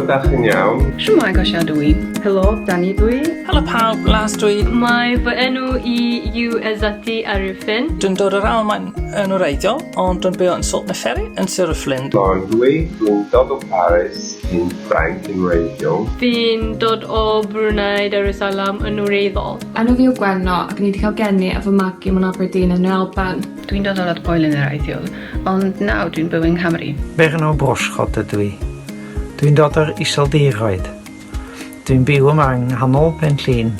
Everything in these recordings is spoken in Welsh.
ydych chi'n iawn? Shwmae Gorsia dwi. Helo, Dani dwi. Helo pawb, Lars dwi. Mae fy enw i yw Ezati Ariffin. Dwi'n dod o'r Almaen yn wreiddiol, ond dwi'n byw yn Salt Neferi yn Sir y Fflin. Dwi'n dod o Paris yn Ffrainc yn wreiddiol. Fi'n dod o Brunei, Darussalam yn wreiddiol. Enw fi yw Gwenno ac ni wedi cael geni efo magu mewn Aberdeen yn Alban. Dwi'n dod o'r Pwyl yn wreiddiol, ond nawr dwi'n byw yng Nghymru. Berno Brosschot ydw i. Dwi'n dod o'r Iseldiroedd. Dwi'n byw yma yng nghanol Penllyn.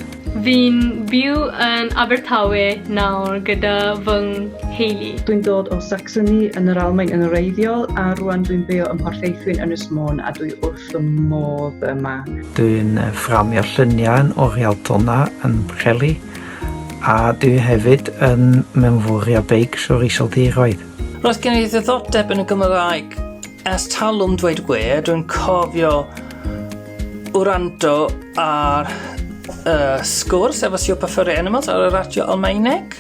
Fi'n byw yn Abertawe nawr gyda fy nheulu. Dwi'n dod o Saxony yn yr Almaen yn wreiddiol a rwan dwi'n byw ym Mhorthaethwyn yn Ynys Môn a dwi wrth fy modd yma. Dwi'n fframio lluniau yn Orialdona yn Pwyl a dwi hefyd yn mewnfwrio beics o'r Iseldiroedd. Roedd gen i ddiddordeb yn y Gymraeg ers talwm dweud gwir. Dwi'n cofio wrando ar sgwrs efo Super Furry Animals ar y radio Almaeneg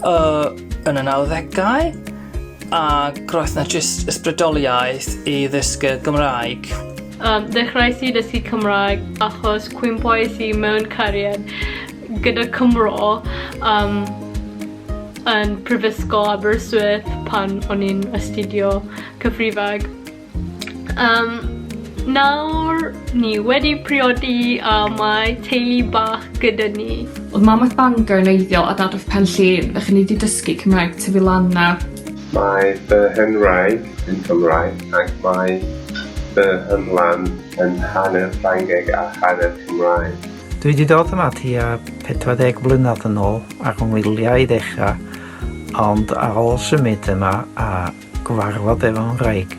yn y 90au a roedd na jyst ysbrydoliaeth i ddysgu Gymraeg. Dechreuais i ddysgu Cymraeg achos cwympoes i mewn cariad gyda Cymro yn Prifysgol Aberystwyth pan o'n i'n astudio cyfrifeg. Nawr ni wedi priodi a mae teulu bach gyda ni. Oedd mam oedd Bangor yn eiddiol a dad oedd Penllyn, felly ni wedi dysgu Cymraeg tyfu lan na. Mae fy hynwraig yn Cymraeg ac mae fy hynlan yn hanner Ffraengeg a hanner Cymraeg. Dwi wedi dod yma tua 40 blynedd yn ôl ar fy ngwyliau i ddechrau, ond ar ôl symud yma a gyfarfod efo'n wraig,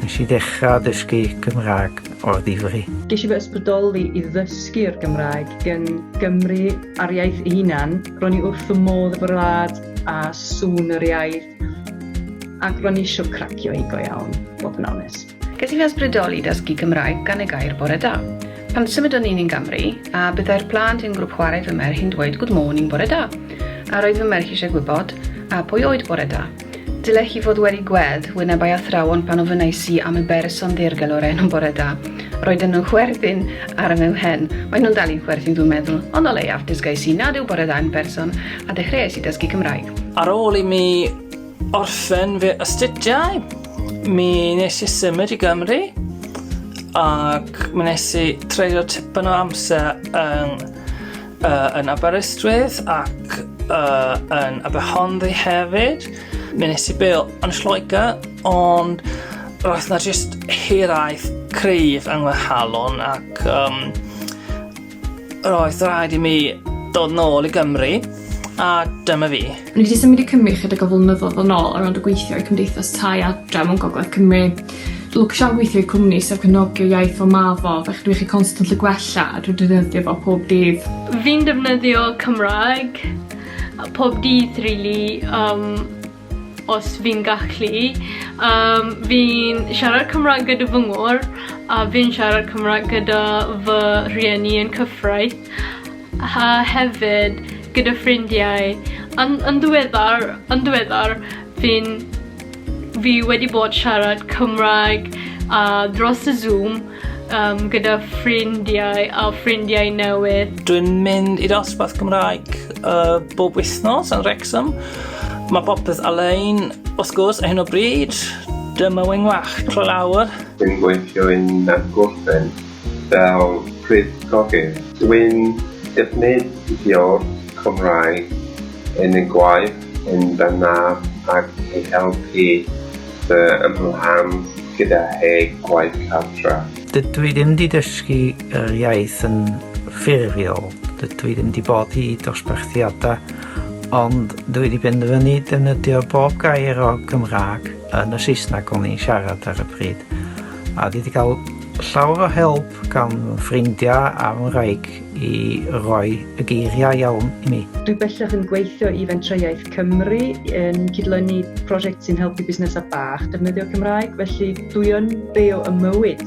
nes i ddechrau dysgu Cymraeg o'r ddifri. Ges i fy ysbrydoli i ddysgu'r Gymraeg gan Gymru ar iaith ei hunan. Ro'n i wrth fy modd efo'r wlad a sŵn yr iaith ac ro'n i eisiau cracio hi go iawn, bod yn onest. Ges i fy ysbrydoli dysgu Cymraeg gan y gair bore da. Pan symudon ni'n Gymru, a byddai'r plant yn grŵp chwarae fy merch yn dweud good morning bore da. A roedd fy merch eisiau gwybod, a pwy oed bore da. Dyle chi fod wedi gweld wynebau athrawon pan o fyneisi am y berson ddirgel o'r enw bore da. Roedd nhw'n chwerthin ar y mewn hen. Mae nhw'n dal i'n chwerthin dwi'n meddwl, ond o leiaf dysgais i nad yw bore da yn berson a dechreuais i dysgu Cymraeg. Ar ôl i mi orffen fy astudiau, mi nes i symud i Gymru ac mi nes i treulio tipyn o amser yn Aberystwyth ac yn Aberhonddu hefyd. Mi nes i byw yn Lloegr, ond roedd na jyst hiraeth cryf yng Nghyhalon ac roedd rhaid i mi dod nôl i Gymru a dyma fi. Ni wedi symud i Cymru chydig o flynyddoedd yn ôl ar ôl gweithio i Cymdeithas Tai Adre mewn Gogledd Cymru. Dwi'n lwcus iawn gweithio i cwmni sef cefnogio iaith o mafo, felly dwi'n chi constantly gwella a dwi'n defnyddio fo pob dydd. Fi'n defnyddio Cymraeg pob dydd really, os fi'n gallu. Fi'n siarad Cymraeg gyda fy ngŵr a fi'n siarad Cymraeg gyda fy rhieni yn cyfraith a hefyd gyda ffrindiau. Yn ddiweddar fi wedi bod siarad Cymraeg dros y Zoom gyda ffrindiau a ffrindiau newydd. Dwi'n mynd i dosbarth Cymraeg bob wythnos yn Wrexham. Mae popeth Almaen wrth gwrs ar hyn o bryd. Dyma wing wach tro lawr. Dwi'n gweithio yn Gorce fel prifgogydd. Dwi'n defnyddio'r Cymraeg yn y gwaith yn bennaf ac i helpu fy ymwlhant gyda heg gwaith cartra. Dwi ddim wedi dysgu yr iaith yn ffurfiol. Dwi ddim wedi bod i dosbarthiadau, ond dwi wedi benderfynu defnyddio bob gair o Gymraeg yn y Saesneg o'n i'n siarad ar y pryd. A dwi wedi cael llawer o help gan ffrindiau a fy wraig i roi y geiriau iawn i mi. Dwi bellach yn gweithio i Fentrau Cymru yn cydlynu prosiect sy'n helpu busnesau bach defnyddio Cymraeg, felly dwi yn byw y mywyd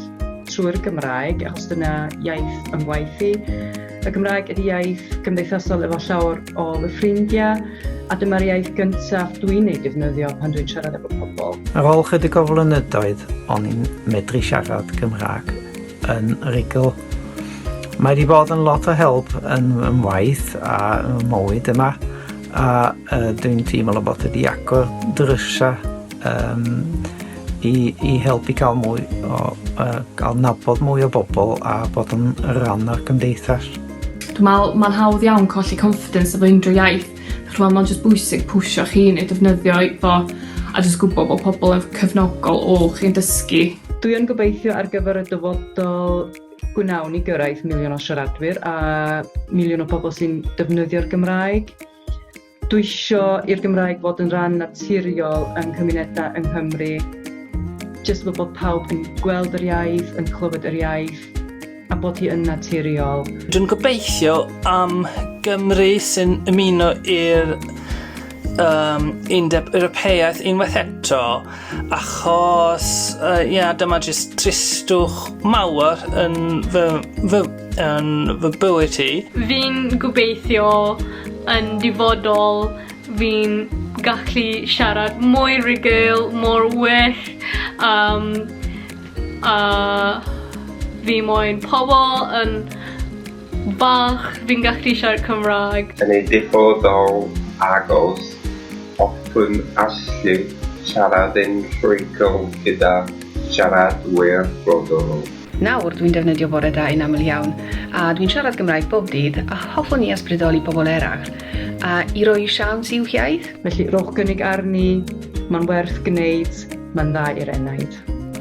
trwy'r Gymraeg achos dyna iaith yn gwaith i. Y Gymraeg ydy iaith cymdeithasol efo llawer o fy ffrindiau a dyma'r iaith gyntaf dwi'n ei defnyddio pan dwi'n siarad efo pobl. Ar ôl chydig o flynyddoedd, o'n i'n medru siarad Cymraeg yn rigl. Mae wedi bod yn lot o help yn waith a yn mywyd yma, a dwi'n teimlo bod wedi agor drysia i helpu cael mwy gael nabod mwy o bobl a bod yn rhan o'r gymdeithas. Dwi'n meddwl mae'n hawdd iawn colli confidence efo unrhyw iaith. Dwi'n meddwl mae'n jyst bwysig pwysio chi neu defnyddio fo a jyst gwybod bod pobl yn cefnogol o chi'n dysgu. Dwi yn gobeithio ar gyfer y dyfodol gwnawn ni gyrraedd miliwn o siaradwyr a miliwn o bobl sy'n defnyddio'r Gymraeg. Dwi isio i'r Gymraeg fod yn rhan naturiol yn cymunedau yng Nghymru. Jyst bod pawb yn gweld yr iaith, yn clywed yr iaith, a bod hi yn naturiol. Dwi'n gobeithio am Gymru sy'n ymuno i'r Undeb Ewropeaidd unwaith eto, achos dyma jyst tristwch mawr yn fy bywyd i. Fi'n gobeithio yn dyfodol fi'n gallu siarad mwy rugl, mor well. Fi moyn pobl yn bach, fi'n gallu siarad Cymraeg. Yn ei dyfodol agos, hoffwn allu siarad yn rhugl gyda siaradwyr brodorol. Nawr dwi'n defnyddio bore da yn aml iawn, a dwi'n siarad Gymraeg bob dydd a hoffwn i ysbrydoli pobl eraill a i roi siawns i'w iaith. Felly rowch gynnig arni, mae'n werth gwneud, mae'n dda i'r enaid.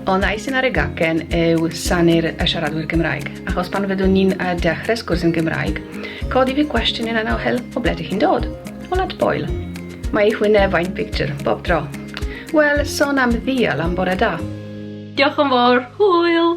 Ond nais yn ar y gacen yw sanu'r y siaradwyr Gymraeg, achos pan fyddwn ni'n dechrau sgwrs yn Gymraeg, codi fi cwestiwn yn anawhel o ble ydych chi'n dod? Wlad Pwyl. Mae eich wyneb picture, bob tro. Wel, sôn am ddial am bore da. Diolch yn fawr, hwyl!